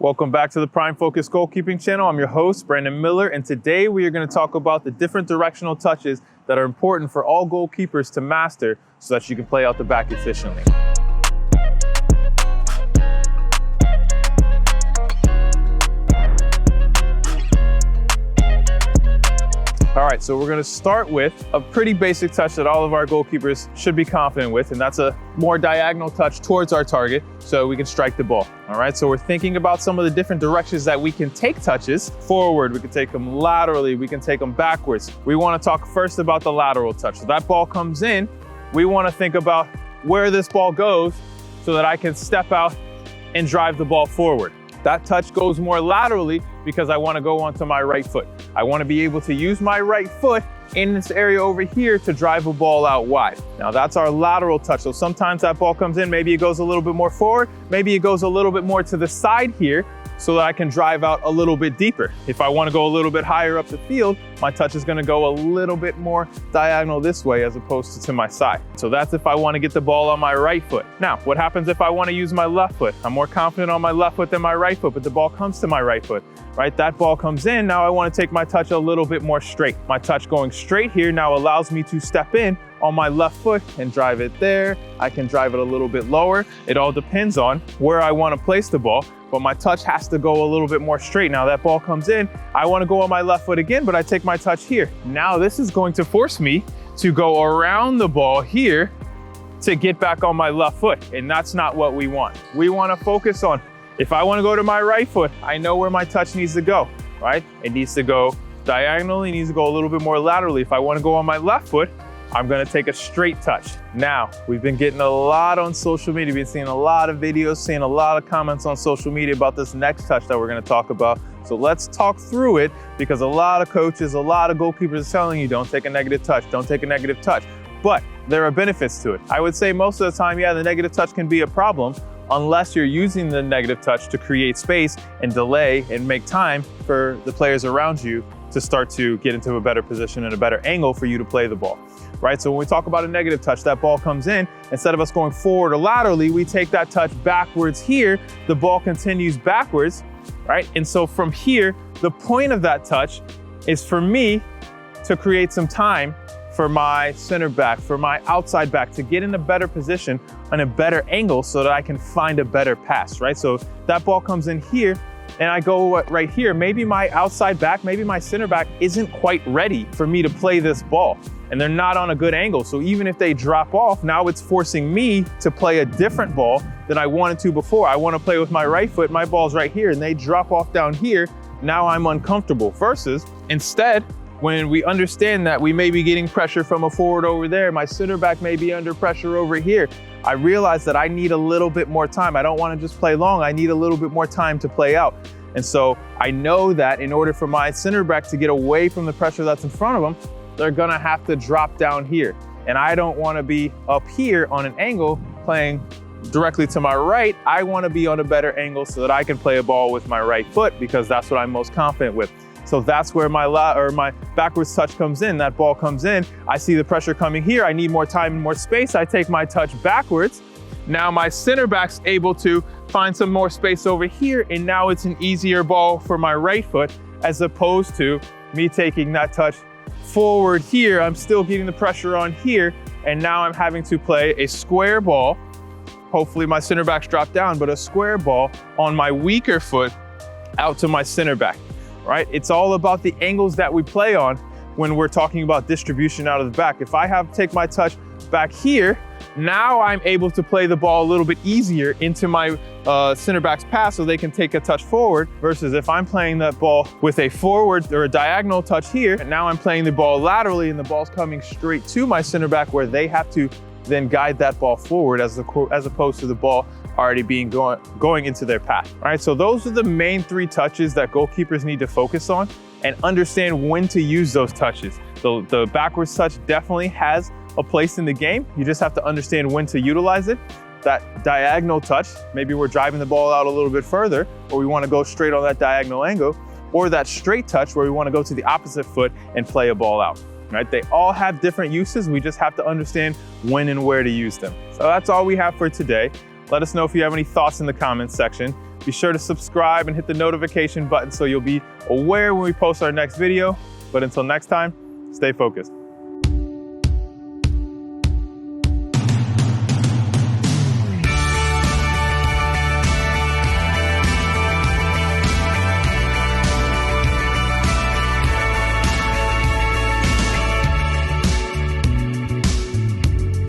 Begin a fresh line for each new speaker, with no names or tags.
Welcome back to the Prime Focus Goalkeeping channel. I'm your host, Brandon Miller, and today we are going to talk about the different directional touches that are important for all goalkeepers to master so that you can play out the back efficiently. All right, so we're gonna start with a pretty basic touch that all of our goalkeepers should be confident with, and that's a more diagonal touch towards our target so we can strike the ball. All right, so we're thinking about some of the different directions that we can take touches. Forward, we can take them laterally, we can take them backwards. We wanna talk first about the lateral touch. So that ball comes in, we wanna think about where this ball goes so that I can step out and drive the ball forward. That touch goes more laterally because I want to go onto my right foot. I want to be able to use my right foot in this area over here to drive a ball out wide. Now that's our lateral touch. So sometimes that ball comes in, maybe it goes a little bit more forward, maybe it goes a little bit more to the side here so that I can drive out a little bit deeper. If I want to go a little bit higher up the field, my touch is going to go a little bit more diagonal this way as opposed to my side. So that's if I want to get the ball on my right foot. Now, what happens if I want to use my left foot? I'm more confident on my left foot than my right foot, but the ball comes to my right foot, right? That ball comes in, now I want to take my touch a little bit more straight. My touch going straight here now allows me to step in on my left foot and drive it there. I can drive it a little bit lower. It all depends on where I want to place the ball, but my touch has to go a little bit more straight. Now that ball comes in, I want to go on my left foot again, but I take my touch here. Now this is going to force me to go around the ball here to get back on my left foot, and that's not what we want. We want to focus on, if I want to go to my right foot, I know where my touch needs to go, right? It needs to go diagonally, it needs to go a little bit more laterally. If I want to go on my left foot, I'm gonna take a straight touch. Now, we've been getting a lot on social media, we've been seeing a lot of videos, seeing a lot of comments on social media about this next touch that we're gonna talk about. So let's talk through it, because a lot of coaches, a lot of goalkeepers are telling you, don't take a negative touch, don't take a negative touch. But there are benefits to it. I would say most of the time, yeah, the negative touch can be a problem unless you're using the negative touch to create space and delay and make time for the players around you to start to get into a better position and a better angle for you to play the ball, right? So when we talk about a negative touch, that ball comes in, instead of us going forward or laterally, we take that touch backwards here, the ball continues backwards, right? And so from here, the point of that touch is for me to create some time for my center back, for my outside back to get in a better position and a better angle so that I can find a better pass, right? So that ball comes in here and I go right here. Maybe my outside back, maybe my center back isn't quite ready for me to play this ball and they're not on a good angle. So even if they drop off, now it's forcing me to play a different ball than I wanted to before. I want to play with my right foot, my ball's right here and they drop off down here. Now I'm uncomfortable versus instead, when we understand that we may be getting pressure from a forward over there, my center back may be under pressure over here, I realize that I need a little bit more time. I don't want to just play long, I need a little bit more time to play out. And so I know that in order for my center back to get away from the pressure that's in front of them, they're gonna have to drop down here. And I don't want to be up here on an angle playing directly to my right. I want to be on a better angle so that I can play a ball with my right foot because that's what I'm most confident with. So that's where my backwards touch comes in. That ball comes in, I see the pressure coming here, I need more time and more space, I take my touch backwards. Now my center back's able to find some more space over here, and now it's an easier ball for my right foot as opposed to me taking that touch forward here. I'm still getting the pressure on here, and now I'm having to play a square ball. Hopefully my center back's dropped down, but a square ball on my weaker foot out to my center back. Right? It's all about the angles that we play on when we're talking about distribution out of the back. If I take my touch back here, now I'm able to play the ball a little bit easier into my center back's pass so they can take a touch forward versus if I'm playing that ball with a forward or a diagonal touch here, and now I'm playing the ball laterally and the ball's coming straight to my center back where they have to then guide that ball forward as opposed to the ball already being going into their path. All right, so those are the main three touches that goalkeepers need to focus on and understand when to use those touches. The backwards touch definitely has a place in the game. You just have to understand when to utilize it. That diagonal touch, maybe we're driving the ball out a little bit further, or we want to go straight on that diagonal angle, or that straight touch where we want to go to the opposite foot and play a ball out. Right? They all have different uses. We just have to understand when and where to use them. So that's all we have for today. Let us know if you have any thoughts in the comments section. Be sure to subscribe and hit the notification button so you'll be aware when we post our next video. But until next time, stay focused.